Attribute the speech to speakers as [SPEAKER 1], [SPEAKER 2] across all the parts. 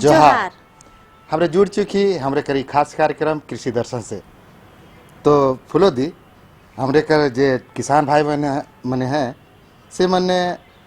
[SPEAKER 1] जोहार। हमरे जुड़ चुकी हमरे करी खास कार्यक्रम कृषि दर्शन से। तो फुलो दी हमरे कर जे किसान भाई मने हैं से मने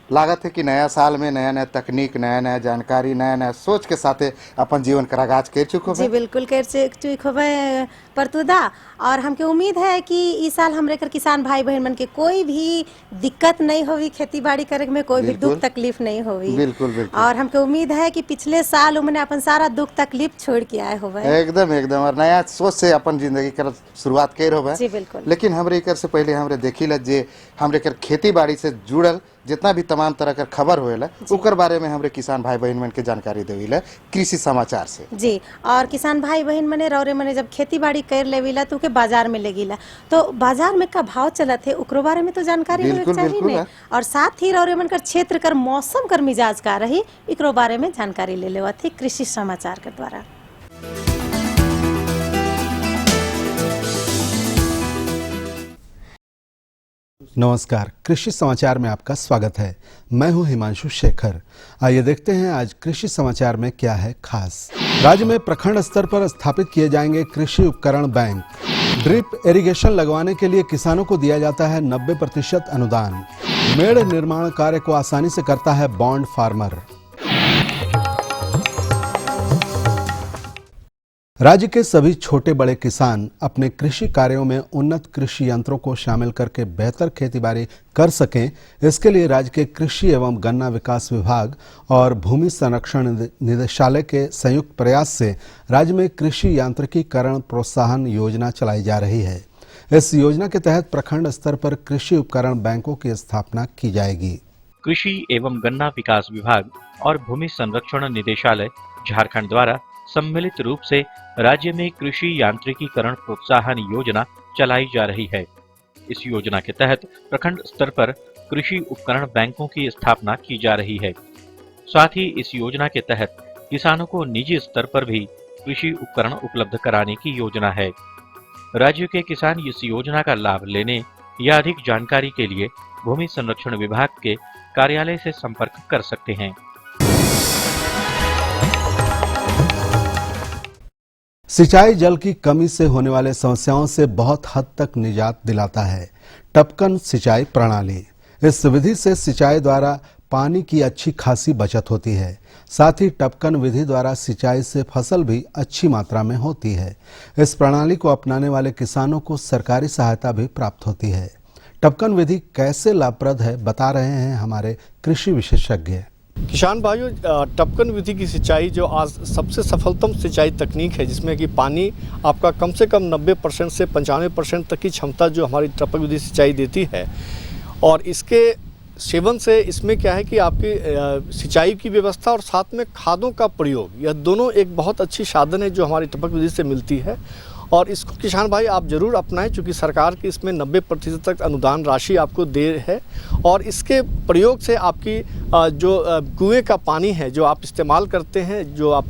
[SPEAKER 1] लागत है कि नया साल में नया नया तकनीक, नया नया जानकारी, नया नया सोच के साथे अपन जीवन का आगाज कर चुको
[SPEAKER 2] जी बिल्कुल कर चुक होबे परतुदा। और हमके उम्मीद है कि इस साल हमरे कर किसान भाई बहन मन के कोई भी दिक्कत नहीं होगी, खेती बाड़ी करे में कोई भी दुख तकलीफ नहीं होगी।
[SPEAKER 1] बिल्कुल बिल्कुल।
[SPEAKER 2] और हमके उम्मीद है कि पिछले साल उन्होंने अपन सारा दुख तकलीफ छोड़ के आए होवे।
[SPEAKER 1] एकदम एकदम और नया सोच से अपन जिंदगी कर शुरुआत कर होवे।
[SPEAKER 2] जी बिल्कुल।
[SPEAKER 1] लेकिन हमरे कर से पहले हमरे देखी ल जे हमरे कर खेती बाड़ी से जुड़ल जितना भी तमाम तरह का खबर होएला उकर बारे में हमरे किसान भाई बहन मन के जानकारी देविला कृषि समाचार से।
[SPEAKER 2] जी और किसान भाई बहन मने रौरे मने जब खेती बाड़ी कर लेविला तो के बाजार में लेगिला तो बाजार में का भाव चलत है ओकरो बारे में तो जानकारी होवे चाहिए ने। और साथ ही रौरे मन कर क्षेत्र कर मौसम कर मिजाज का रही एकरो बारे में जानकारी ले लेवत है कृषि समाचार के द्वारा।
[SPEAKER 3] नमस्कार, कृषि समाचार में आपका स्वागत है। मैं हूं हिमांशु शेखर। आइए देखते हैं आज कृषि समाचार में क्या है खास। राज्य में प्रखंड स्तर पर स्थापित किए जाएंगे कृषि उपकरण बैंक। ड्रिप इरिगेशन लगवाने के लिए किसानों को दिया जाता है 90% अनुदान। मेड़ निर्माण कार्य को आसानी से करता है बॉन्ड फार्मर। राज्य के सभी छोटे बड़े किसान अपने कृषि कार्यों में उन्नत कृषि यंत्रों को शामिल करके बेहतर खेतीबाड़ी कर सकें, इसके लिए राज्य के कृषि एवं गन्ना विकास विभाग और भूमि संरक्षण निदेशालय के संयुक्त प्रयास से राज्य में कृषि यांत्रिकीकरण प्रोत्साहन योजना चलाई जा रही है। इस योजना के तहत प्रखंड स्तर पर कृषि उपकरण बैंकों की स्थापना की जाएगी।
[SPEAKER 4] कृषि एवं गन्ना विकास विभाग और भूमि संरक्षण निदेशालय झारखंड द्वारा सम्मिलित रूप से राज्य में कृषि यांत्रिकीकरण प्रोत्साहन योजना चलाई जा रही है। इस योजना के तहत प्रखंड स्तर पर कृषि उपकरण बैंकों की स्थापना की जा रही है। साथ ही इस योजना के तहत किसानों को निजी स्तर पर भी कृषि उपकरण उपलब्ध कराने की योजना है। राज्य के किसान इस योजना का लाभ लेने या अधिक जानकारी के लिए भूमि संरक्षण विभाग के कार्यालय से संपर्क कर सकते हैं।
[SPEAKER 3] सिंचाई जल की कमी से होने वाले समस्याओं से बहुत हद तक निजात दिलाता है टपकन सिंचाई प्रणाली। इस विधि से सिंचाई द्वारा पानी की अच्छी खासी बचत होती है। साथ ही टपकन विधि द्वारा सिंचाई से फसल भी अच्छी मात्रा में होती है। इस प्रणाली को अपनाने वाले किसानों को सरकारी सहायता भी प्राप्त होती है। टपकन विधि कैसे लाभप्रद है बता रहे हैं हमारे कृषि विशेषज्ञ।
[SPEAKER 5] किसान भाइयों, टपकन विधि की सिंचाई जो आज सबसे सफलतम सिंचाई तकनीक है, जिसमें कि पानी आपका कम से कम 90% से 95% तक की क्षमता जो हमारी टपकन विधि सिंचाई देती है। और इसके सेवन से इसमें क्या है कि आपकी सिंचाई की व्यवस्था और साथ में खादों का प्रयोग, यह दोनों एक बहुत अच्छी साधन है जो हमारी टपक विधि से मिलती है। और इसको किसान भाई आप ज़रूर अपनाएं, क्योंकि सरकार की इसमें 90% तक अनुदान राशि आपको दे है। और इसके प्रयोग से आपकी जो कुएं का पानी है जो आप इस्तेमाल करते हैं, जो आप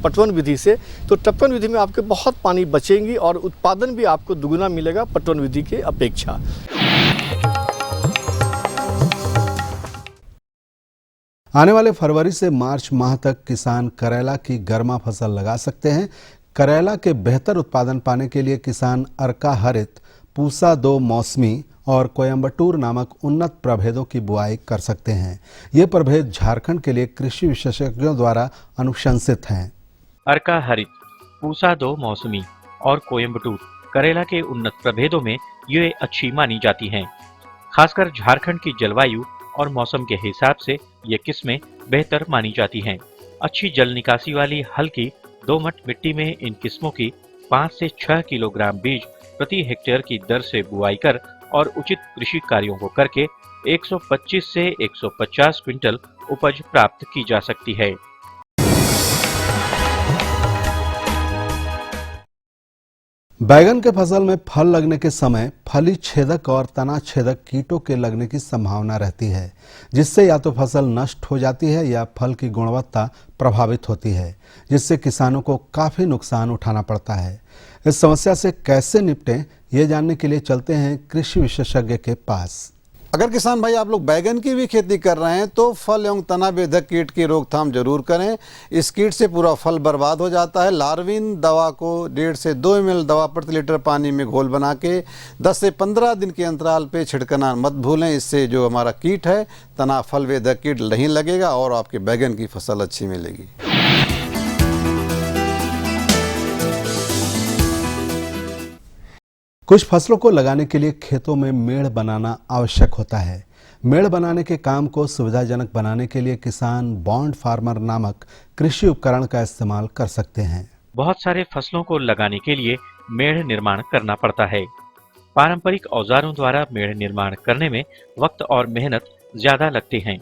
[SPEAKER 5] पटवन विधि से, तो टपकन विधि में आपके बहुत पानी बचेंगी और उत्पादन भी आपको दुगुना मिलेगा पटवन विधि की अपेक्षा।
[SPEAKER 3] आने वाले फरवरी से मार्च माह तक किसान करेला की गर्मा फसल लगा सकते हैं। करेला के बेहतर उत्पादन पाने के लिए किसान अर्का हरित, पूसा 2 मौसमी और कोयम्बटूर नामक उन्नत प्रभेदों की बुआई कर सकते हैं। ये प्रभेद झारखंड के लिए कृषि विशेषज्ञों द्वारा अनुशंसित हैं।
[SPEAKER 4] अर्का हरित, पूसा 2 मौसमी और कोयम्बटूर करेला के उन्नत प्रभेदों में ये अच्छी मानी जाती हैं। खासकर झारखंड की जलवायु और मौसम के हिसाब से ये किस्में बेहतर मानी जाती हैं। अच्छी जल निकासी वाली हल्की दोमट मिट्टी में इन किस्मों की 5 से 6 किलोग्राम बीज प्रति हेक्टेयर की दर से बुआई कर और उचित कृषि कार्यों को करके 125 से 150 क्विंटल उपज प्राप्त की जा सकती है।
[SPEAKER 3] बैगन के फसल में फल लगने के समय फली छेदक और तना छेदक कीटों के लगने की संभावना रहती है, जिससे या तो फसल नष्ट हो जाती है या फल की गुणवत्ता प्रभावित होती है, जिससे किसानों को काफी नुकसान उठाना पड़ता है। इस समस्या से कैसे निपटें, ये जानने के लिए चलते हैं कृषि विशेषज्ञ के पास।
[SPEAKER 6] अगर किसान भाई आप लोग बैगन की भी खेती कर रहे हैं तो फल एवं तना बेधक कीट की रोकथाम जरूर करें। इस कीट से पूरा फल बर्बाद हो जाता है। लार्विन दवा को 1.5 से 2 ml दवा प्रति लीटर पानी में घोल बना के 10 से 15 दिन के अंतराल पे छिड़कना मत भूलें। इससे जो हमारा कीट है तना फल बेधक कीट नहीं लगेगा और आपके बैगन की फसल अच्छी मिलेगी।
[SPEAKER 3] कुछ फसलों को लगाने के लिए खेतों में मेड़ बनाना आवश्यक होता है। मेड़ बनाने के काम को सुविधाजनक बनाने के लिए किसान बॉन्ड फार्मर नामक कृषि उपकरण का इस्तेमाल कर सकते हैं।
[SPEAKER 4] बहुत सारे फसलों को लगाने के लिए मेड़ निर्माण करना पड़ता है। पारंपरिक औजारों द्वारा मेड़ निर्माण करने में वक्त और मेहनत ज्यादा लगते हैं,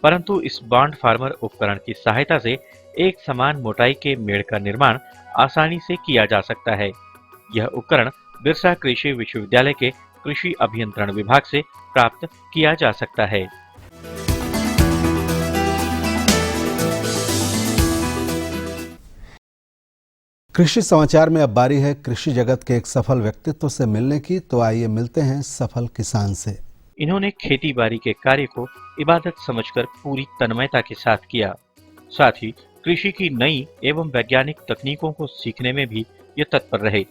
[SPEAKER 4] परंतु इस बॉन्ड फार्मर उपकरण की सहायता से एक समान मोटाई के मेड़ का निर्माण आसानी से किया जा सकता है। यह उपकरण बिरसा कृषि विश्वविद्यालय के कृषि अभियंत्रण विभाग से प्राप्त किया जा सकता है।
[SPEAKER 3] कृषि समाचार में अब बारी है कृषि जगत के एक सफल व्यक्तित्व से मिलने की। तो आइए मिलते हैं सफल किसान से।
[SPEAKER 4] इन्होंने खेती बाड़ी के कार्य को इबादत समझकर पूरी तन्मयता के साथ किया। साथ ही कृषि की नई एवं वैज्ञानिक तकनीकों को सीखने में भी ये तत्पर रहे।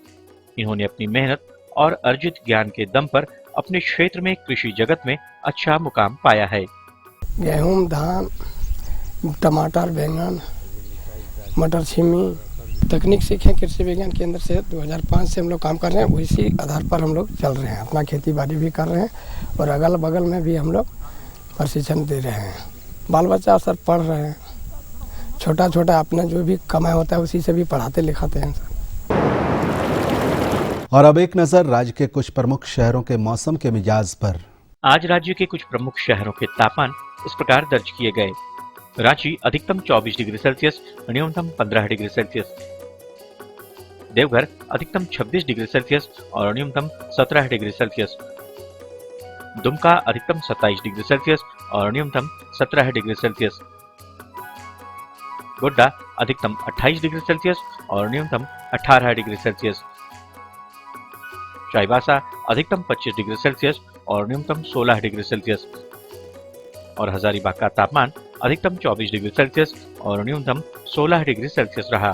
[SPEAKER 4] इन्होंने अपनी मेहनत और अर्जित ज्ञान के दम पर अपने क्षेत्र में कृषि जगत में अच्छा मुकाम पाया है।
[SPEAKER 7] गेहूं, धान, टमाटर, बैंगन, मटर, छीमी तकनीक सीखे कृषि विज्ञान केंद्र से 2005 से हम लोग काम कर रहे हैं। उसी आधार पर हम लोग चल रहे हैं, अपना खेती बाड़ी भी कर रहे हैं और अगल बगल में भी हम लोग प्रशिक्षण दे रहे हैं। बाल बच्चा सर पढ़ रहे हैं, छोटा छोटा अपना जो भी कमाई होता है उसी से भी पढ़ाते लिखाते हैं सर।
[SPEAKER 3] और अब एक नजर राज्य के कुछ प्रमुख शहरों के मौसम के मिजाज पर।
[SPEAKER 4] आज राज्य के कुछ प्रमुख शहरों के तापमान इस प्रकार दर्ज किए गए। रांची अधिकतम 24 डिग्री सेल्सियस, न्यूनतम 15 डिग्री सेल्सियस। देवघर अधिकतम 26 डिग्री सेल्सियस और न्यूनतम 17 डिग्री सेल्सियस। दुमका अधिकतम 27 डिग्री सेल्सियस और न्यूनतम 17 डिग्री सेल्सियस। गोड्डा अधिकतम 28 डिग्री सेल्सियस और न्यूनतम 18 डिग्री सेल्सियस। चाईबासा अधिकतम 25 डिग्री सेल्सियस और न्यूनतम 16 डिग्री सेल्सियस। और हजारीबाग का तापमान अधिकतम 24 डिग्री सेल्सियस और न्यूनतम 16 डिग्री सेल्सियस रहा।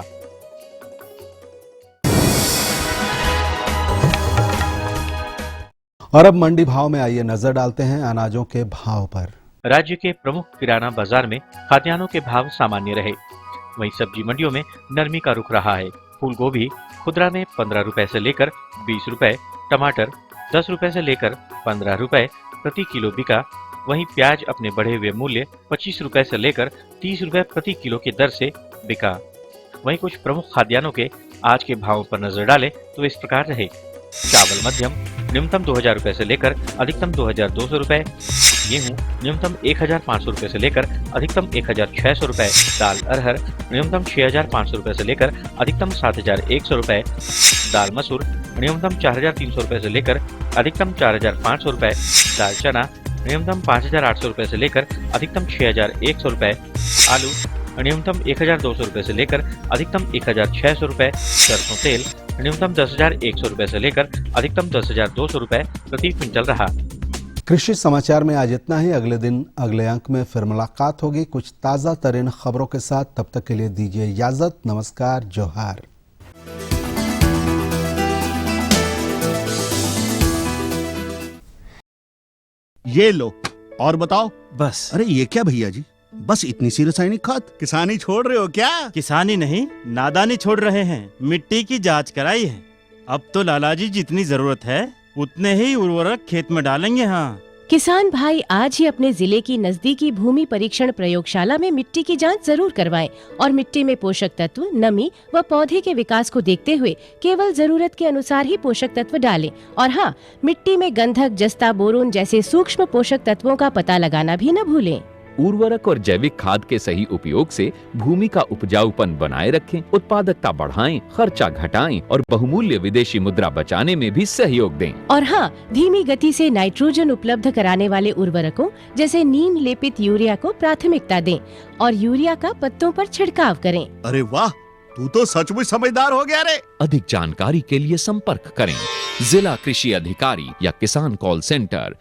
[SPEAKER 3] और अब मंडी भाव में आइए नजर डालते हैं अनाजों के भाव पर।
[SPEAKER 4] राज्य के प्रमुख किराना बाजार में खाद्यान्नों के भाव सामान्य रहे। वहीं सब्जी मंडियों में नरमी का रुख रहा है। फूल गोभी खुदरा में 15 रुपए से लेकर 20 रुपए, टमाटर 10 रुपए से लेकर 15 रुपए प्रति किलो बिका। वहीं प्याज अपने बढ़े हुए मूल्य 25 रुपए से लेकर 30 रुपए प्रति किलो की दर से बिका। वहीं कुछ प्रमुख खाद्यान्नों के आज के भावों पर नजर डालें तो इस प्रकार रहे। चावल मध्यम न्यूनतम 2000 रुपए से लेकर अधिकतम 2200 रुपए। गेहूं न्यूनतम 1500 रुपए से लेकर अधिकतम 1600 रुपए। दाल अरहर न्यूनतम 6500 रुपए से लेकर अधिकतम 7100 रुपए। दाल मसूर न्यूनतम 4300 रुपए से लेकर अधिकतम 4500 रुपए। दाल चना न्यूनतम 5800 रुपए से लेकर अधिकतम 6100 रुपए। आलू न्यूनतम 1200 रुपए से लेकर अधिकतम 1600 रुपए। सरसों तेल न्यूनतम 10100 रुपए से लेकर अधिकतम 10200 रुपए प्रति क्विंटल रहा।
[SPEAKER 3] कृषि समाचार में आज इतना ही। अगले दिन अगले अंक में फिर मुलाकात होगी कुछ ताजा तरीन खबरों के साथ। तब तक के लिए दीजिए इजाजत। नमस्कार, जोहार।
[SPEAKER 8] ये लो और बताओ।
[SPEAKER 9] बस।
[SPEAKER 8] अरे ये क्या भैया जी, बस इतनी सी रासायनिक खाद? किसानी छोड़ रहे हो क्या?
[SPEAKER 9] किसानी नहीं, नादानी छोड़ रहे हैं। मिट्टी की जांच कराई है। अब तो लालाजी जितनी जरूरत है उतने ही उर्वरक खेत में डालेंगे। हाँ,
[SPEAKER 10] किसान भाई आज ही अपने जिले की नजदीकी भूमि परीक्षण प्रयोगशाला में मिट्टी की जांच जरूर करवाएं और मिट्टी में पोषक तत्व, नमी व पौधे के विकास को देखते हुए केवल जरूरत के अनुसार ही पोषक तत्व डालें। और हाँ, मिट्टी में गंधक, जस्ता, बोरोन जैसे सूक्ष्म पोषक तत्वों का पता लगाना भी न भूलें।
[SPEAKER 11] उर्वरक और जैविक खाद के सही उपयोग से भूमि का उपजाऊपन बनाए रखें, उत्पादकता बढ़ाएं, खर्चा घटाएं और बहुमूल्य विदेशी मुद्रा बचाने में भी सहयोग दें।
[SPEAKER 10] और हाँ, धीमी गति से नाइट्रोजन उपलब्ध कराने वाले उर्वरकों जैसे नीम लेपित यूरिया को प्राथमिकता दें और यूरिया का पत्तों पर छिड़काव करें।
[SPEAKER 8] अरे वाह, तू तो सचमुच समझदार हो गया रे।
[SPEAKER 11] अधिक जानकारी के लिए संपर्क करें जिला कृषि अधिकारी या किसान कॉल सेंटर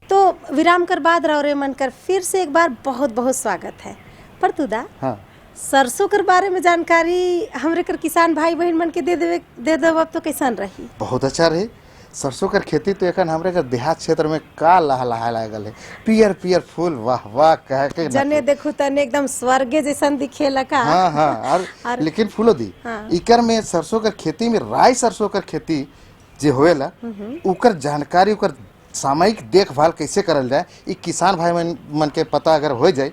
[SPEAKER 2] तो विराम कर बाद रौरे मन कर फिर से एक बार बहुत बहुत स्वागत है। पर तुदा
[SPEAKER 1] हाँ
[SPEAKER 2] सरसों कर बारे में जानकारी हमरे कर किसान भाई बहन मन के दे दो अब तो कैसन रही?
[SPEAKER 1] बहुत अच्छा रही। सरसों कर खेती तो एखन हमरे का देहात क्षेत्र में का लहलहा लागल है, पियर पियर फूल, वाह वाह कह के
[SPEAKER 2] जने देखू तने एकदम स्वर्गे जैसन दिखेला का।
[SPEAKER 1] हाँ हाँ और लेकिन फूलो दी
[SPEAKER 2] हाँ।
[SPEAKER 1] इकर में सरसों कर खेती में राई सरसों कर खेती जो होएला उकर जानकारी, उकर सामयिक देखभाल कैसे करल जाए, ई किसान भाई मन के पता अगर हो जाए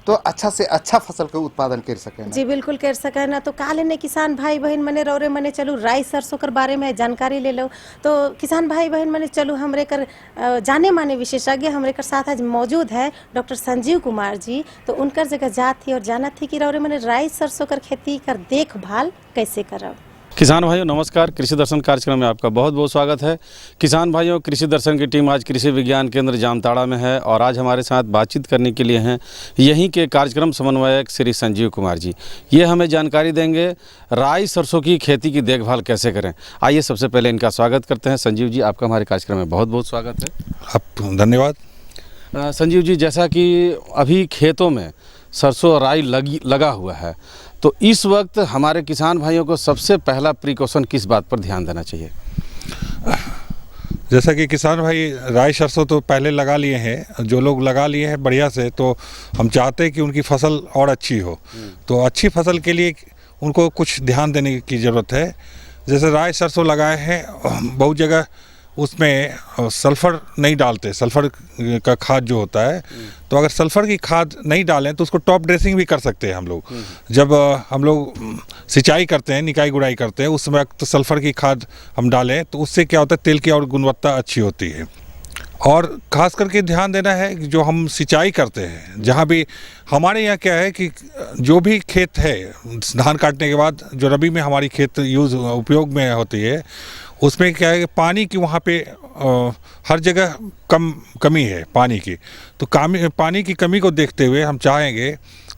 [SPEAKER 1] तो अच्छा से अच्छा फसल के उत्पादन कर सके ना।
[SPEAKER 2] जी बिल्कुल कर सके ना। तो काले ने किसान भाई बहन मने रौरे मने चलू राई सरसों कर बारे में जानकारी ले लो। तो किसान भाई बहन मने चलू हमरे कर जाने माने विशेषज्ञ हमरे कर साथ आज मौजूद है डॉक्टर संजीव कुमार जी। तो उनकर जगह जात थी और जाना थी कि रौरे मने राई सरसों कर खेती कर देखभाल कैसे करब।
[SPEAKER 5] किसान भाइयों नमस्कार, कृषि दर्शन कार्यक्रम में आपका बहुत बहुत स्वागत है। किसान भाइयों, कृषि दर्शन की टीम आज कृषि विज्ञान केंद्र जामताड़ा में है और आज हमारे साथ बातचीत करने के लिए हैं यहीं के कार्यक्रम समन्वयक श्री संजीव कुमार जी। ये हमें जानकारी देंगे राई सरसों की खेती की देखभाल कैसे करें। आइए सबसे पहले इनका स्वागत करते हैं। संजीव जी, आपका हमारे कार्यक्रम में बहुत बहुत स्वागत है।
[SPEAKER 12] आप धन्यवाद।
[SPEAKER 5] संजीव जी, जैसा कि अभी खेतों में सरसों राई लगा हुआ है, तो इस वक्त हमारे किसान भाइयों को सबसे पहला प्रिकॉशन किस बात पर ध्यान देना चाहिए?
[SPEAKER 12] जैसा कि किसान भाई राई सरसों तो पहले लगा लिए हैं, जो लोग लगा लिए हैं बढ़िया से, तो हम चाहते हैं कि उनकी फसल और अच्छी हो। तो अच्छी फसल के लिए उनको कुछ ध्यान देने की ज़रूरत है। जैसे राई सरसों लगाए हैं, बहुत जगह उसमें सल्फ़र नहीं डालते, सल्फ़र का खाद जो होता है, तो अगर सल्फ़र की खाद नहीं डालें तो उसको टॉप ड्रेसिंग भी कर सकते हैं हम लोग। जब हम लोग सिंचाई करते हैं, निकाई गुड़ाई करते हैं, उस वक्त तो सल्फ़र की खाद हम डालें तो उससे क्या होता है, तेल की और गुणवत्ता अच्छी होती है। और ख़ास करके ध्यान देना है कि जो हम सिंचाई करते हैं, जहाँ भी हमारे यहाँ क्या है कि जो भी खेत है धान काटने के बाद जो रबी में हमारी खेत उपयोग में होती है, उसमें क्या है कि पानी की वहाँ पे हर जगह कमी है पानी की। तो पानी की कमी को देखते हुए हम चाहेंगे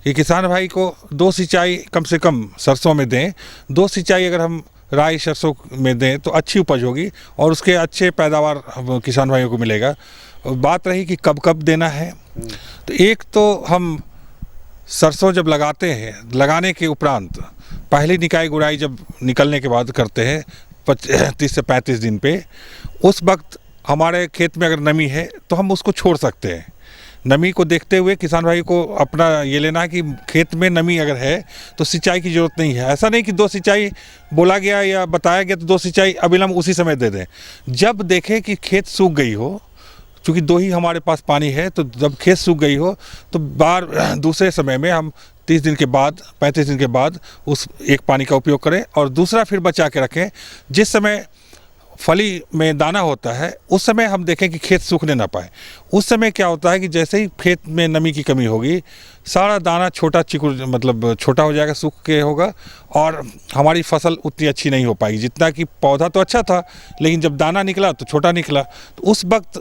[SPEAKER 12] कि किसान भाई को 2 सिंचाई कम से कम सरसों में दें। 2 सिंचाई अगर हम राई सरसों में दें तो अच्छी उपज होगी और उसके अच्छे पैदावार किसान भाइयों को मिलेगा। बात रही कि कब कब देना है, तो एक तो हम सरसों जब लगाते हैं, लगाने के उपरांत पहली निकाई गुड़ाई जब निकलने के बाद करते हैं 30 से 35 दिन पे, उस वक्त हमारे खेत में अगर नमी है तो हम उसको छोड़ सकते हैं। नमी को देखते हुए किसान भाई को अपना ये लेना है कि खेत में नमी अगर है तो सिंचाई की ज़रूरत नहीं है। ऐसा नहीं कि 2 सिंचाई बोला गया या बताया गया तो 2 सिंचाई अविलंब उसी समय दे दें। जब देखें कि खेत सूख गई हो, चूँकि 2 ही हमारे पास पानी है, तो जब खेत सूख गई हो तो दूसरे समय में हम 30 दिन के बाद 35 दिन के बाद उस एक पानी का उपयोग करें और दूसरा फिर बचा के रखें। जिस समय फली में दाना होता है उस समय हम देखें कि खेत सूखने ना पाए। उस समय क्या होता है कि जैसे ही खेत में नमी की कमी होगी, सारा दाना छोटा मतलब छोटा हो जाएगा, सूख के होगा और हमारी फसल उतनी अच्छी नहीं हो पाएगी। जितना कि पौधा तो अच्छा था लेकिन जब दाना निकला तो छोटा निकला। तो उस वक्त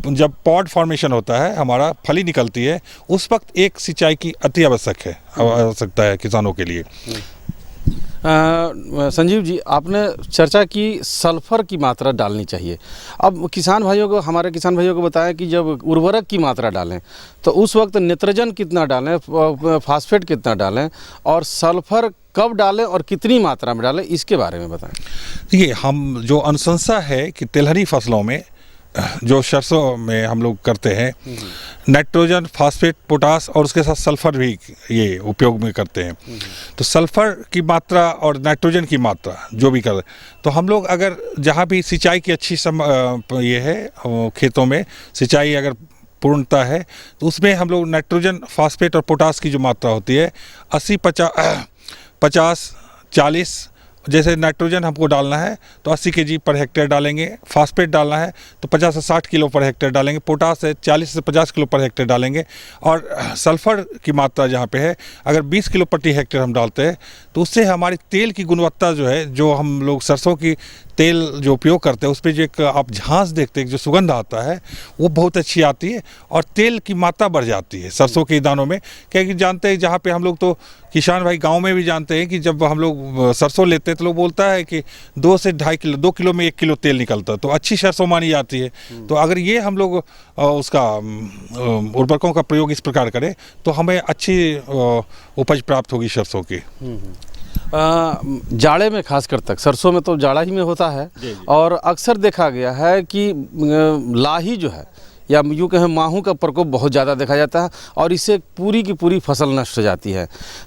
[SPEAKER 12] जब पॉड फॉर्मेशन होता है, हमारा फली निकलती है, उस वक्त एक सिंचाई की अति आवश्यकता है किसानों के लिए।
[SPEAKER 5] संजीव जी, आपने चर्चा की सल्फर की मात्रा डालनी चाहिए। अब हमारे किसान भाइयों को बताएं कि जब उर्वरक की मात्रा डालें तो उस वक्त नाइट्रोजन कितना डालें, फास्फेट कितना डालें और सल्फर कब डालें और कितनी मात्रा में डालें, इसके बारे में बताएं।
[SPEAKER 12] देखिए, हम जो अनुशंसा है कि तिलहनी फसलों में जो सरसों में हम लोग करते हैं, नाइट्रोजन, फास्फेट, पोटास और उसके साथ सल्फ़र भी ये उपयोग में करते हैं। तो सल्फ़र की मात्रा और नाइट्रोजन की मात्रा जो भी कर, तो हम लोग अगर जहाँ भी सिंचाई की अच्छी ये है, खेतों में सिंचाई अगर पूर्णता है तो उसमें हम लोग नाइट्रोजन, फास्फेट और पोटास की जो मात्रा होती है 80, 50, 40। जैसे नाइट्रोजन हमको डालना है तो 80 kg पर हेक्टेयर डालेंगे, फास्फेट डालना है तो 50 से 60 किलो पर हेक्टेयर डालेंगे, पोटास है 40 से 50 किलो पर हेक्टेयर डालेंगे और सल्फ़र की मात्रा जहाँ पे है अगर 20 किलो प्रति हेक्टेयर हम डालते हैं तो उससे हमारी तेल की गुणवत्ता जो है, जो हम लोग सरसों की तेल जो उपयोग करते हैं उस पर जो एक आप झांस देखते हैं, जो सुगंध आता है वो बहुत अच्छी आती है और तेल की मात्रा बढ़ जाती है सरसों के दानों में। क्योंकि जानते हैं जहाँ पे हम लोग तो किसान भाई गांव में भी जानते हैं कि जब हम लोग सरसों लेते हैं तो लोग बोलता है कि 2 से 2.5 किलो, 2 किलो में 1 किलो तेल निकलता है, तो अच्छी सरसों मानी जाती है। तो अगर ये हम लोग उसका उर्वरकों का प्रयोग इस प्रकार करें तो हमें अच्छी उपज प्राप्त होगी सरसों की।
[SPEAKER 5] जाड़े में खासकर तक, सरसों में तो जाड़ा ही में होता है और अक्सर देखा गया है कि लाही जो है या यूँ कहें माहू का प्रकोप बहुत ज़्यादा देखा जाता है और इससे पूरी की पूरी फसल नष्ट हो जाती है।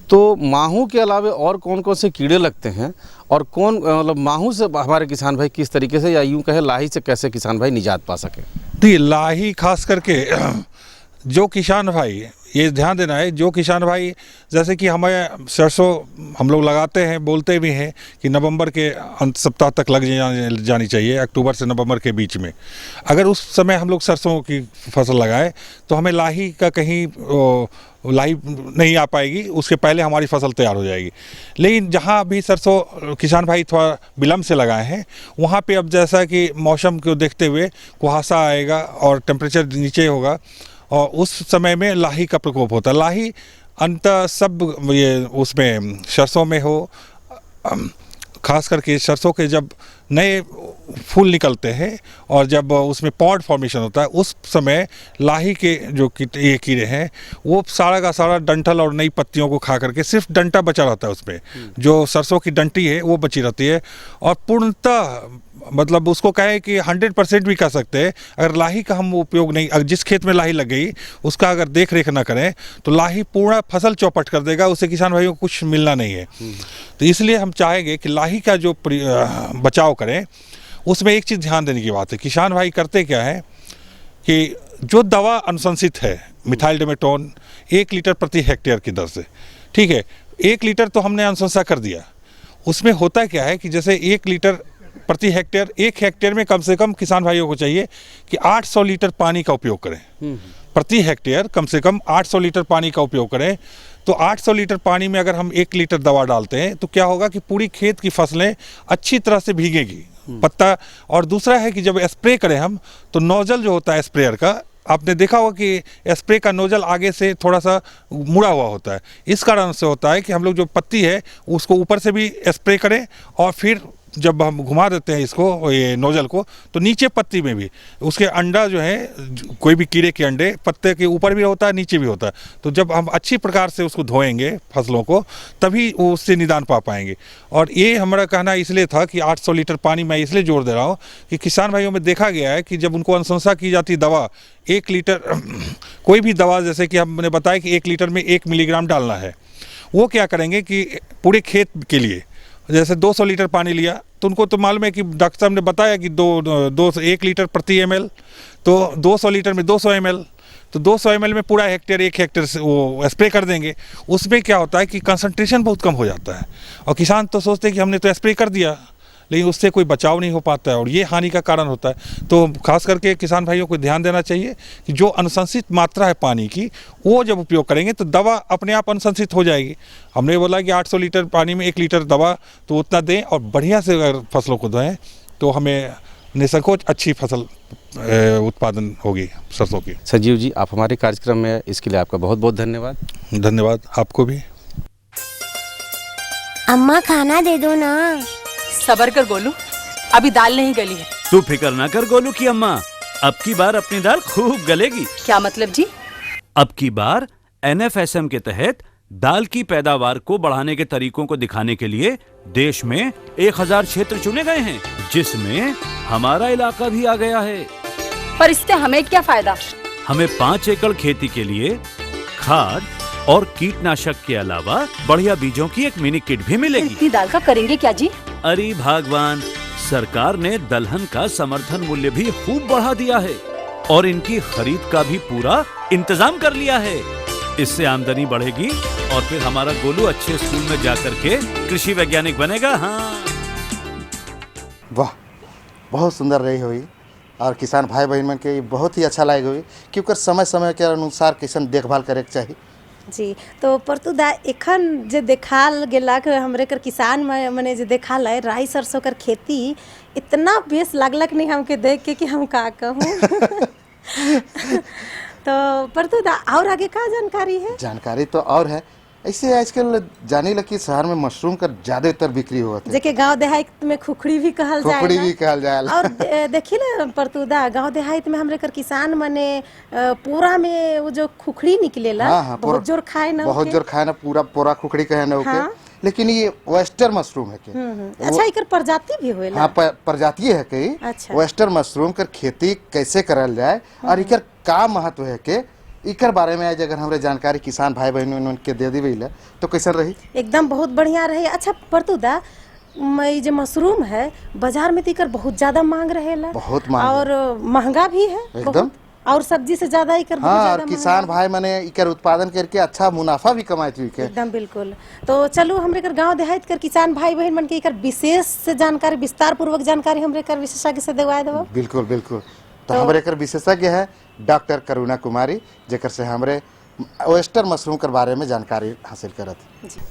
[SPEAKER 5] तो माहू के अलावा और कौन कौन से कीड़े लगते हैं और कौन मतलब माहू से हमारे किसान भाई किस तरीके से या यूँ कहें लाही से कैसे किसान भाई निजात पा सके?
[SPEAKER 12] देखिए लाही खास करके जो किसान भाई ये ध्यान देना है, जो किसान भाई जैसे कि हमें सरसों हम लोग लगाते हैं, बोलते भी हैं कि नवंबर के अंत सप्ताह तक लग जानी चाहिए, अक्टूबर से नवंबर के बीच में। अगर उस समय हम लोग सरसों की फसल लगाएं तो हमें लाही का कहीं लाही नहीं आ पाएगी, उसके पहले हमारी फसल तैयार हो जाएगी। लेकिन जहाँ भी सरसों किसान भाई थोड़ा विलम्ब से लगाए हैं वहाँ पे अब जैसा कि मौसम को देखते हुए कुहासा आएगा और टेम्परेचर नीचे होगा और उस समय में लाही का प्रकोप होता है। लाही अंत सब ये उसमें सरसों में हो, खास करके सरसों के जब नए फूल निकलते हैं और जब उसमें पॉड फॉर्मेशन होता है उस समय लाही के जो ये कीड़े हैं वो सारा का सारा डंठल और नई पत्तियों को खा करके सिर्फ डंटा बचा रहता है, उसमें जो सरसों की डंटी है वो बची रहती है। और पूर्णतः मतलब उसको कहे कि 100% भी कह सकते हैं, अगर लाही का हम उपयोग नहीं, अगर जिस खेत में लाही लग गई उसका अगर देख रेख ना करें तो लाही पूरा फसल चौपट कर देगा, उससे किसान भाइयों को कुछ मिलना नहीं है। तो इसलिए हम चाहेंगे कि लाही का जो बचाव करें उसमें एक चीज़ ध्यान देने की बात है। किसान भाई करते क्या है कि जो दवा अनुशंसित है मिथाइल डिमेटोन 1 लीटर प्रति हेक्टेयर की दर से, ठीक है, 1 लीटर तो हमने अनुशंसा कर दिया। उसमें होता क्या है कि जैसे 1 लीटर प्रति हेक्टेयर, 1 हेक्टेयर में कम से कम किसान भाइयों को चाहिए कि 800 लीटर पानी का उपयोग करें प्रति हेक्टेयर, कम से कम 800 लीटर पानी का उपयोग करें। तो 800 लीटर पानी में अगर हम 1 लीटर दवा डालते हैं तो क्या होगा कि पूरी खेत की फसलें अच्छी तरह से भीगेगी पत्ता। और दूसरा है कि जब स्प्रे करें हम तो नोजल जो होता है स्प्रेयर का, आपने देखा होगा कि स्प्रे का नोजल आगे से थोड़ा सा मुड़ा हुआ होता है। इस कारण से होता है कि हम लोग जो पत्ती है उसको ऊपर से भी स्प्रे करें और फिर जब हम घुमा देते हैं इसको, ये नोजल को, तो नीचे पत्ती में भी उसके अंडा जो है, कोई भी कीड़े के अंडे पत्ते के ऊपर भी होता है नीचे भी होता है। तो जब हम अच्छी प्रकार से उसको धोएंगे फसलों को तभी उससे निदान पा पाएंगे। और ये हमारा कहना इसलिए था कि 800 लीटर पानी मैं इसलिए जोर दे रहा हूँ कि किसान भाइयों में देखा गया है कि जब उनको अनुशंसा की जाती दवा 1 लीटर कोई भी दवा, जैसे कि हमने बताया कि 1 लीटर में 1 मिलीग्राम डालना है, वो क्या करेंगे कि पूरे खेत के लिए जैसे 200 लीटर पानी लिया तो उनको तो मालूम है कि डॉक्टर साहब ने बताया कि 1 लीटर प्रति ml, तो 200 लीटर में 200 ml, तो 200 ml में पूरा हेक्टेयर 1 हेक्टेयर से वो स्प्रे कर देंगे। उसमें क्या होता है कि कंसंट्रेशन बहुत कम हो जाता है और किसान तो सोचते हैं कि हमने तो स्प्रे कर दिया, लेकिन उससे कोई बचाव नहीं हो पाता है और ये हानि का कारण होता है। तो खास करके किसान भाइयों को ध्यान देना चाहिए कि जो अनुशंसित मात्रा है पानी की वो जब उपयोग करेंगे तो दवा अपने आप अनुशंसित हो जाएगी। हमने बोला कि 800 लीटर पानी में 1 लीटर दवा, तो उतना दें और बढ़िया से अगर फसलों को दें तो हमें निसंकोच अच्छी फसल उत्पादन होगी सरसों की।
[SPEAKER 5] संजीव जी, आप हमारे कार्यक्रम में, इसके लिए आपका बहुत बहुत धन्यवाद।
[SPEAKER 12] धन्यवाद आपको भी।
[SPEAKER 13] अम्मा खाना दे दो ना।
[SPEAKER 14] सबर कर गोलू, अभी दाल नहीं गली है।
[SPEAKER 9] तू फिक्र ना कर गोलू की अम्मा, अब की बार अपनी दाल खूब गलेगी।
[SPEAKER 14] क्या मतलब जी?
[SPEAKER 9] अब की बार NFSM के तहत दाल की पैदावार को बढ़ाने के तरीकों को दिखाने के लिए देश में 1000 क्षेत्र चुने गए हैं, जिसमें हमारा इलाका भी आ गया है।
[SPEAKER 14] पर इससे हमें क्या फायदा?
[SPEAKER 9] हमें 5 एकड़ खेती के लिए खाद और कीटनाशक के अलावा बढ़िया बीजों की एक मिनी किट भी मिलेगी।
[SPEAKER 14] इतनी दाल का करेंगे क्या जी?
[SPEAKER 9] अरे भगवान, सरकार ने दलहन का समर्थन मूल्य भी खूब बढ़ा दिया है और इनकी खरीद का भी पूरा इंतजाम कर लिया है। इससे आमदनी बढ़ेगी और फिर हमारा गोलू अच्छे स्कूल में जाकर के कृषि वैज्ञानिक बनेगा। हाँ,
[SPEAKER 1] वाह, बहुत सुंदर रही हुई और किसान भाई बहन मन के बहुत ही अच्छा लगे हुई, क्योंकि समय समय के अनुसार किसान देखभाल करे के चाहिए
[SPEAKER 2] जी। तो परतुदा एखन जे देखाल गेला कि हमरे कर किसान मने जे देखाल है राई सरसों कर खेती इतना बेस लागलक नहीं हमके देख के कि हम का कहूँ। तो परतुदा और आगे का जानकारी है?
[SPEAKER 1] जानकारी तो और है, ऐसे आजकल जाने लगी शहर में मशरूम का ज्यादातर बिक्री होता है,
[SPEAKER 2] जेके गांव देहात में खुखड़ी भी कहल जाए,
[SPEAKER 1] खुखड़ी भी कहल जाए।
[SPEAKER 2] और देखिए ना परतुदा गांव देहात में हमरे कर किसान मने पूरा में वो जो खुखड़ी निकलेला,
[SPEAKER 1] हाँ,
[SPEAKER 2] बहुत जोर खाए ना,
[SPEAKER 1] बहुत जोर खाए ना, पूरा खुखड़ी कहे ना ओके।
[SPEAKER 2] हाँ? लेकिन
[SPEAKER 1] ये वेस्टर्न मशरूम है के
[SPEAKER 2] अच्छा इकर प्रजाति भी होएला।
[SPEAKER 1] हाँ, प्रजाति है के
[SPEAKER 2] अच्छा।
[SPEAKER 1] वेस्टर्न मशरूम कर खेती कैसे करल जाए और इकर का महत्व है के इकर बारे में आज अगर हमरे जानकारी किसान भाई बहन उनके दे दी तो कैसे रही? एकदम
[SPEAKER 2] बहुत बढ़िया रही। अच्छा परतुदा ये जो मशरूम है बाजार में तो इकर बहुत ज्यादा मांग रहेला,
[SPEAKER 1] बहुत मांग
[SPEAKER 2] और महंगा भी है
[SPEAKER 1] एकदम,
[SPEAKER 2] और सब्जी से ज्यादा इकर बहुत
[SPEAKER 1] हाँ,
[SPEAKER 2] ज्यादा
[SPEAKER 1] और किसान भाई मने इकर उत्पादन करके अच्छा मुनाफा भी कमाते हुए
[SPEAKER 2] एकदम बिल्कुल। तो चलो हमरे कर गांव देहात कर किसान भाई बहन मन के इकर विशेष से जानकारी, विस्तार पूर्वक जानकारी हमरे कर विशेषज्ञ से देवाए देबो।
[SPEAKER 1] बिल्कुल बिल्कुल। तो हमरे कर विशेषज्ञ है डॉक्टर करुणा कुमारी, जेकर से हमरे वेस्टर्न मशरूम के बारे में जानकारी हासिल करत।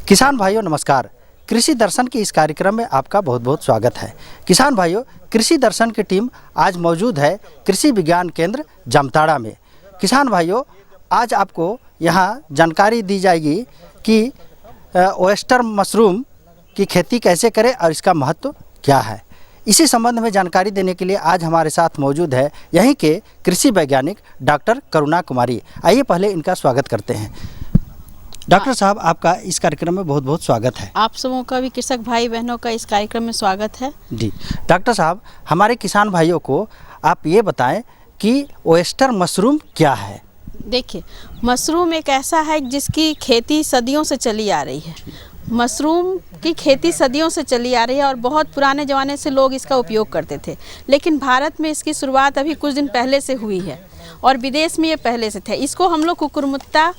[SPEAKER 15] किसान भाइयों नमस्कार, कृषि दर्शन के इस कार्यक्रम में आपका बहुत बहुत स्वागत है। किसान भाइयों, कृषि दर्शन की टीम आज मौजूद है कृषि विज्ञान केंद्र जामताड़ा में। किसान भाइयों, आज आपको यहाँ जानकारी दी जाएगी कि वेस्टर्न मशरूम की खेती कैसे करें और इसका महत्व क्या है। इसी संबंध में जानकारी देने के लिए आज हमारे साथ मौजूद है यहीं के कृषि वैज्ञानिक डॉक्टर करुणा कुमारी। आइए पहले इनका स्वागत करते हैं। डॉक्टर साहब, आपका इस कार्यक्रम में बहुत बहुत स्वागत है।
[SPEAKER 16] आप सबों का भी, कृषक भाई बहनों का इस कार्यक्रम में स्वागत है
[SPEAKER 15] जी। डॉक्टर साहब, हमारे किसान भाइयों को आप ये बताएं कि वेस्टर्न मशरूम क्या है?
[SPEAKER 16] देखिए, मशरूम एक ऐसा है जिसकी खेती सदियों से चली आ रही है। मशरूम की खेती सदियों से चली आ रही है और बहुत पुराने ज़माने से लोग इसका उपयोग करते थे, लेकिन भारत में इसकी शुरुआत अभी कुछ दिन पहले से हुई है और विदेश में ये पहले से थे। इसको हम लोग कुकुरमुत्ता,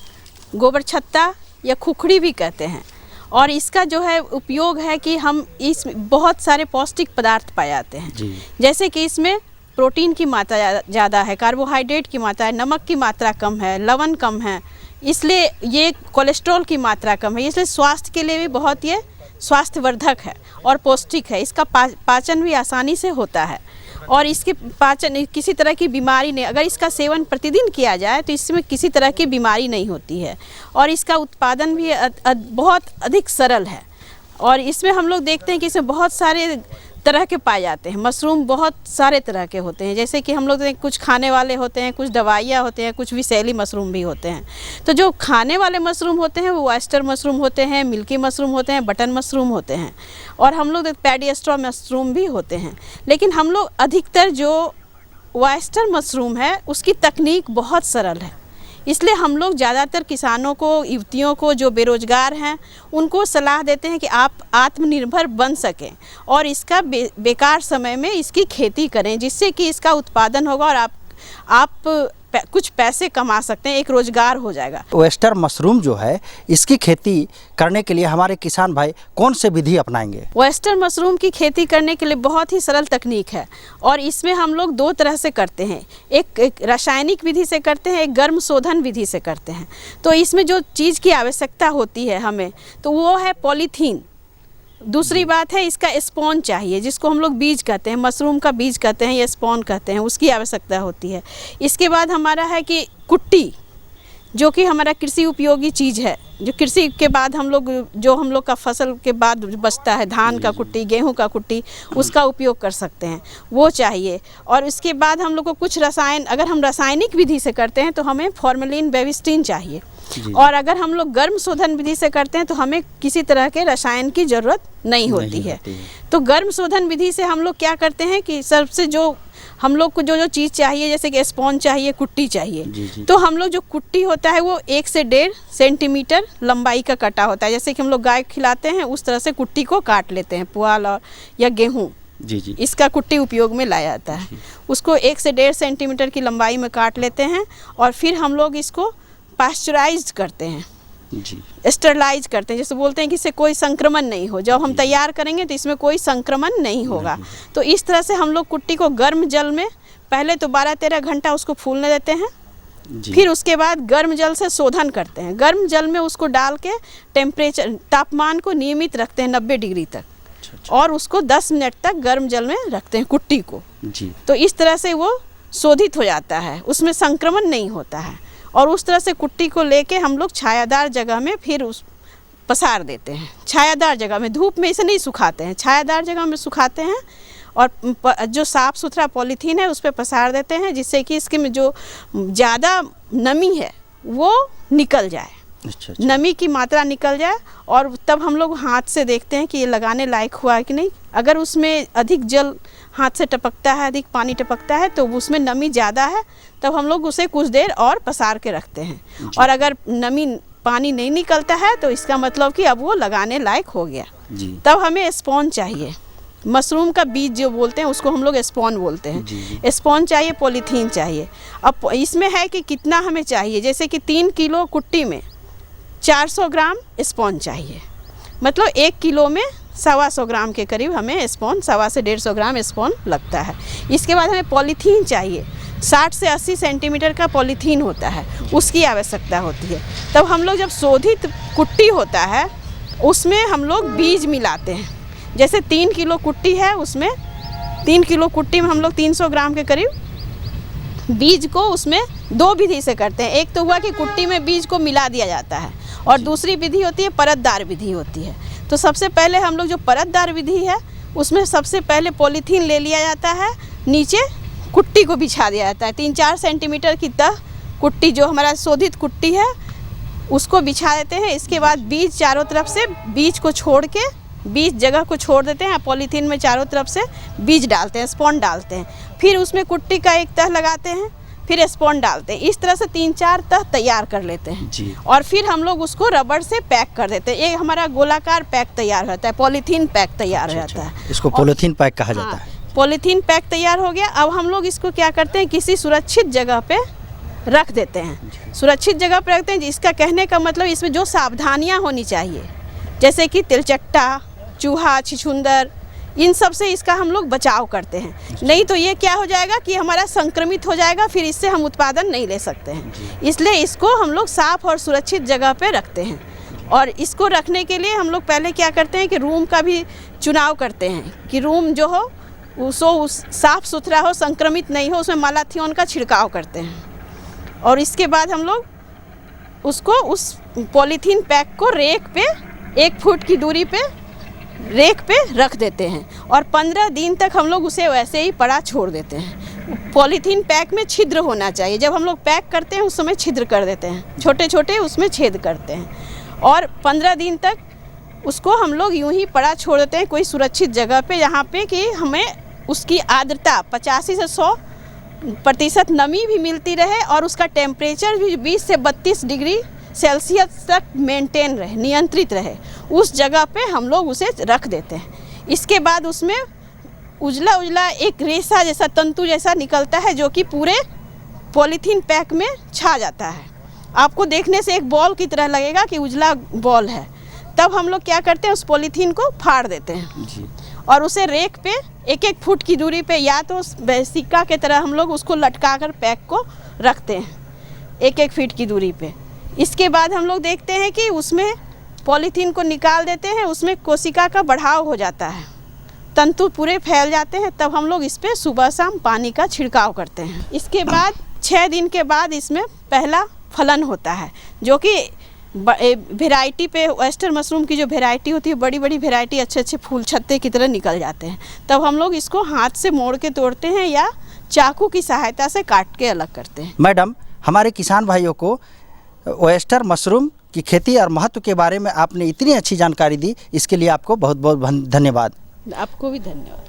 [SPEAKER 16] गोबर छत्ता या खुखड़ी भी कहते हैं। और इसका जो है उपयोग है कि हम इस बहुत सारे पौष्टिक पदार्थ पाए जाते हैं, जैसे कि इसमें प्रोटीन की मात्रा ज़्यादा है, कार्बोहाइड्रेट की मात्रा है, नमक की मात्रा कम है, लवण कम है, इसलिए ये कोलेस्ट्रॉल की मात्रा कम है, इसलिए स्वास्थ्य के लिए भी बहुत ये स्वास्थ्यवर्धक है और पौष्टिक है। इसका पाचन भी आसानी से होता है और इसके पाचन किसी तरह की बीमारी नहीं, अगर इसका सेवन प्रतिदिन किया जाए तो इसमें किसी तरह की बीमारी नहीं होती है और इसका उत्पादन भी बहुत अधिक सरल है। और इसमें हम लोग देखते हैं कि इसमें बहुत सारे तरह के पाए जाते हैं। मशरूम बहुत सारे तरह के होते हैं, जैसे कि हम लोग कुछ खाने वाले होते हैं, कुछ दवाइयाँ होते हैं, कुछ विषैली मशरूम भी होते हैं। तो जो खाने वाले मशरूम होते हैं वो वेस्टर्न मशरूम होते हैं, मिल्की मशरूम होते हैं, बटन मशरूम होते हैं और हम लोग पैडी स्ट्रॉ मशरूम भी होते हैं। लेकिन हम लोग अधिकतर जो वेस्टर्न मशरूम है उसकी तकनीक बहुत सरल है, इसलिए हम लोग ज़्यादातर किसानों को, युवतियों को जो बेरोजगार हैं उनको सलाह देते हैं कि आप आत्मनिर्भर बन सकें और इसका बेकार समय में इसकी खेती करें, जिससे कि इसका उत्पादन होगा और आप कुछ पैसे कमा सकते हैं, एक रोजगार हो जाएगा।
[SPEAKER 15] वेस्टर्न मशरूम जो है इसकी खेती करने के लिए हमारे किसान भाई कौन से विधि अपनाएंगे?
[SPEAKER 16] वेस्टर्न मशरूम की खेती करने के लिए बहुत ही सरल तकनीक है और इसमें हम लोग दो तरह से करते हैं, एक रासायनिक विधि से करते हैं, एक गर्म शोधन विधि से करते हैं। तो इसमें जो चीज़ की आवश्यकता होती है हमें, तो वो है पॉलीथीन। दूसरी बात है इसका स्पॉन चाहिए, जिसको हम लोग बीज कहते हैं, मशरूम का बीज कहते हैं या स्पॉन कहते हैं, उसकी आवश्यकता होती है। इसके बाद हमारा है कि कुट्टी, जो कि हमारा कृषि उपयोगी चीज़ है, जो कृषि के बाद हम लोग का फसल के बाद बचता है, धान का कुट्टी, गेहूं का कुट्टी, उसका उपयोग कर सकते हैं, वो चाहिए। और इसके बाद हम लोग को कुछ रसायन, अगर हम रासायनिक विधि से करते हैं तो हमें फॉर्मेलिन, बेविस्टीन चाहिए और अगर हम लोग गर्म शोधन विधि से करते हैं तो हमें किसी तरह के रसायन की ज़रूरत नहीं होती है। तो गर्म शोधन विधि से हम लोग क्या करते हैं कि सबसे जो हम लोग को जो चीज़ चाहिए, जैसे कि स्पॉन चाहिए, कुट्टी चाहिए, तो हम लोग जो कुट्टी होता है वो 1 से 1.5 सेंटीमीटर लंबाई का कटा होता है। जैसे कि हम लोग गाय खिलाते हैं उस तरह से कुट्टी को काट लेते हैं, पुआल और या गेहूँ, इसका कुट्टी उपयोग में लाया जाता है। उसको 1 से 1.5 सेंटीमीटर की लंबाई में काट लेते हैं और फिर हम लोग इसको पास्चराइज करते हैं, स्टरलाइज करते हैं, जैसे बोलते हैं कि इससे कोई संक्रमण नहीं हो। जब हम तैयार करेंगे तो इसमें कोई संक्रमण नहीं होगा। तो इस तरह से हम लोग कुट्टी को गर्म जल में पहले तो 12-13 घंटा उसको फूलने देते हैं फिर उसके बाद गर्म जल से शोधन करते हैं। गर्म जल में उसको डाल के टेम्परेचर तापमान को नियमित रखते हैं 90 डिग्री तक, और उसको 10 मिनट तक गर्म जल में रखते हैं कुट्टी को
[SPEAKER 15] जी।
[SPEAKER 16] तो इस तरह से वो शोधित हो जाता है, उसमें संक्रमण नहीं होता है। और उस तरह से कुट्टी को लेके हम लोग छायादार जगह में फिर उस पसार देते हैं। छायादार जगह में, धूप में इसे नहीं सुखाते हैं, छायादार जगह में सुखाते हैं। और जो साफ़ सुथरा पॉलीथीन है उस पर पसार देते हैं, जिससे कि इसके में जो ज़्यादा नमी है वो निकल जाए।
[SPEAKER 15] अच्छा।
[SPEAKER 16] नमी की मात्रा निकल जाए, और तब हम लोग हाथ से देखते हैं कि ये लगाने लायक हुआ है कि नहीं। अगर उसमें अधिक जल हाथ से टपकता है, अधिक पानी टपकता है, तो उसमें नमी ज़्यादा है, तब हम लोग उसे कुछ देर और पसार के रखते हैं। और अगर नमी पानी नहीं निकलता है तो इसका मतलब कि अब वो लगाने लायक हो गया। तब हमें स्पॉन चाहिए, मशरूम का बीज जो बोलते हैं उसको हम लोग स्पॉन बोलते हैं। स्पॉन चाहिए, पॉलीथीन चाहिए। अब इसमें है कि कितना हमें चाहिए, जैसे कि 3 किलो कुट्टी में 400 ग्राम स्पॉन चाहिए, मतलब 1 किलो में 125 ग्राम के करीब हमें स्पॉन, 125 से 150 ग्राम स्पॉन लगता है। इसके बाद हमें पॉलीथीन चाहिए, 60 से 80 सेंटीमीटर का पॉलीथीन होता है, उसकी आवश्यकता होती है। तब हम लोग जब शोधित कुट्टी होता है उसमें हम लोग बीज मिलाते हैं। जैसे 3 किलो कुट्टी है, उसमें 3 किलो कुट्टी में हम लोग 300 ग्राम के करीब बीज को उसमें 2 विधि से करते हैं। एक तो हुआ कि कुट्टी में बीज को मिला दिया जाता है, और दूसरी विधि होती है परतदार विधि होती है। तो सबसे पहले हम लोग जो परतदार विधि है उसमें सबसे पहले पॉलीथीन ले लिया जाता है, नीचे कुट्टी को बिछा दिया जाता है। 3-4 सेंटीमीटर की तह कुट्टी, जो हमारा शोधित कुट्टी है उसको बिछा देते हैं। इसके बाद बीज चारों तरफ से, बीज को छोड़ के, बीज जगह को छोड़ देते हैं, पॉलीथीन में चारों तरफ से बीज डालते हैं, स्पॉन डालते हैं। फिर उसमें कुट्टी का एक तह लगाते हैं, फिर स्पॉन डालते हैं। इस तरह से 3-4 तह तैयार कर लेते हैं
[SPEAKER 15] जी।
[SPEAKER 16] और फिर हम लोग उसको रबड़ से पैक कर देते हैं। ये हमारा गोलाकार पैक तैयार हो जाता है, पॉलीथीन पैक तैयार हो जाता है।
[SPEAKER 15] इसको पॉलीथीन पैक कहा जाता है।
[SPEAKER 16] पॉलीथीन पैक तैयार हो गया। अब हम लोग इसको क्या करते हैं, किसी सुरक्षित जगह पे रख देते हैं। सुरक्षित जगह पर रखते हैं, इसका कहने का मतलब इसमें जो सावधानियां होनी चाहिए, जैसे कि तिलचट्टा, चूहा, छिछुंदर, इन सब से इसका हम लोग बचाव करते हैं। नहीं तो ये क्या हो जाएगा कि हमारा संक्रमित हो जाएगा, फिर इससे हम उत्पादन नहीं ले सकते हैं। इसलिए इसको हम लोग साफ और सुरक्षित जगह पे रखते हैं। और इसको रखने के लिए हम लोग पहले क्या करते हैं कि रूम का भी चुनाव करते हैं, कि रूम जो हो उस साफ सुथरा हो, संक्रमित नहीं हो, उसमें मालाथियोन का छिड़काव करते हैं। और इसके बाद हम लोग उसको, उस पॉलीथीन पैक को रेक पे 1 फुट की दूरी पे रेक पे रख देते हैं, और 15 दिन तक हम लोग उसे वैसे ही पड़ा छोड़ देते हैं। पॉलीथीन पैक में छिद्र होना चाहिए, जब हम लोग पैक करते हैं उस समय छिद्र कर देते हैं, छोटे छोटे उसमें छेद करते हैं। और 15 दिन तक उसको हम लोग यूं ही पड़ा छोड़ देते हैं कोई सुरक्षित जगह पे, जहाँ पे कि हमें उसकी आर्द्रता 85 से 100% नमी भी मिलती रहे, और उसका टेम्परेचर भी 20 से 32 डिग्री सेल्सियस तक मेंटेन रहे, नियंत्रित रहे। उस जगह पे हम लोग उसे रख देते हैं। इसके बाद उसमें उजला उजला एक रेशा जैसा, तंतु जैसा निकलता है, जो कि पूरे पॉलीथीन पैक में छा जाता है। आपको देखने से एक बॉल की तरह लगेगा कि उजला बॉल है। तब हम लोग क्या करते हैं, उस पॉलीथीन को फाड़ देते हैं जी। और उसे रेक पे 1-1 फुट की दूरी पे, या तो सिक्का के तरह हम लोग उसको लटका कर पैक को रखते हैं 1-1 फीट की दूरी पे। इसके बाद हम लोग देखते हैं कि उसमें पॉलीथीन को निकाल देते हैं, उसमें कोशिका का बढ़ाव हो जाता है, तंतु पूरे फैल जाते हैं। तब हम लोग इस पर सुबह शाम पानी का छिड़काव करते हैं। इसके बाद 6 दिन के बाद इसमें पहला फलन होता है, जो कि वेराइटी पे, वेस्टर्न मशरूम की जो वेराइटी होती है, बड़ी बड़ी वेराइटी, अच्छे अच्छे फूल छत्ते की तरह निकल जाते हैं। तब हम लोग इसको हाथ से मोड़ के तोड़ते हैं या चाकू की सहायता से काट के अलग करते हैं।
[SPEAKER 15] मैडम, हमारे किसान भाइयों को वेस्टर्न मशरूम की खेती और महत्व के बारे में आपने इतनी अच्छी जानकारी दी, इसके लिए आपको बहुत बहुत धन्यवाद।
[SPEAKER 16] आपको भी धन्यवाद।